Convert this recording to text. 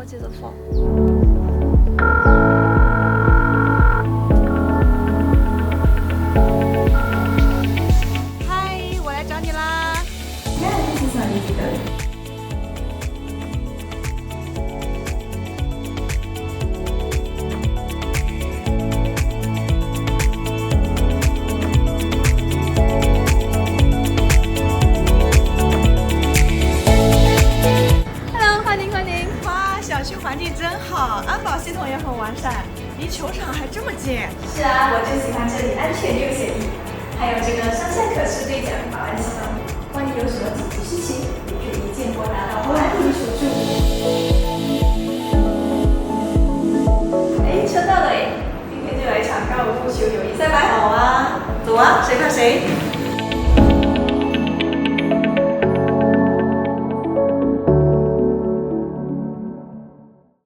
接着放。嗨，我来找你啦！那这是算你的。小区环境真好，安保系统也很完善，离球场还这么近。是啊，我就喜欢这里安全又写意，还有这个上下可视对讲保安系统，万一有什么紧急事情，也可以一键拨打到保安为你求助。哎，车到了哎，今天就来一场高尔夫球友谊赛吧。好啊，走啊，谁怕谁？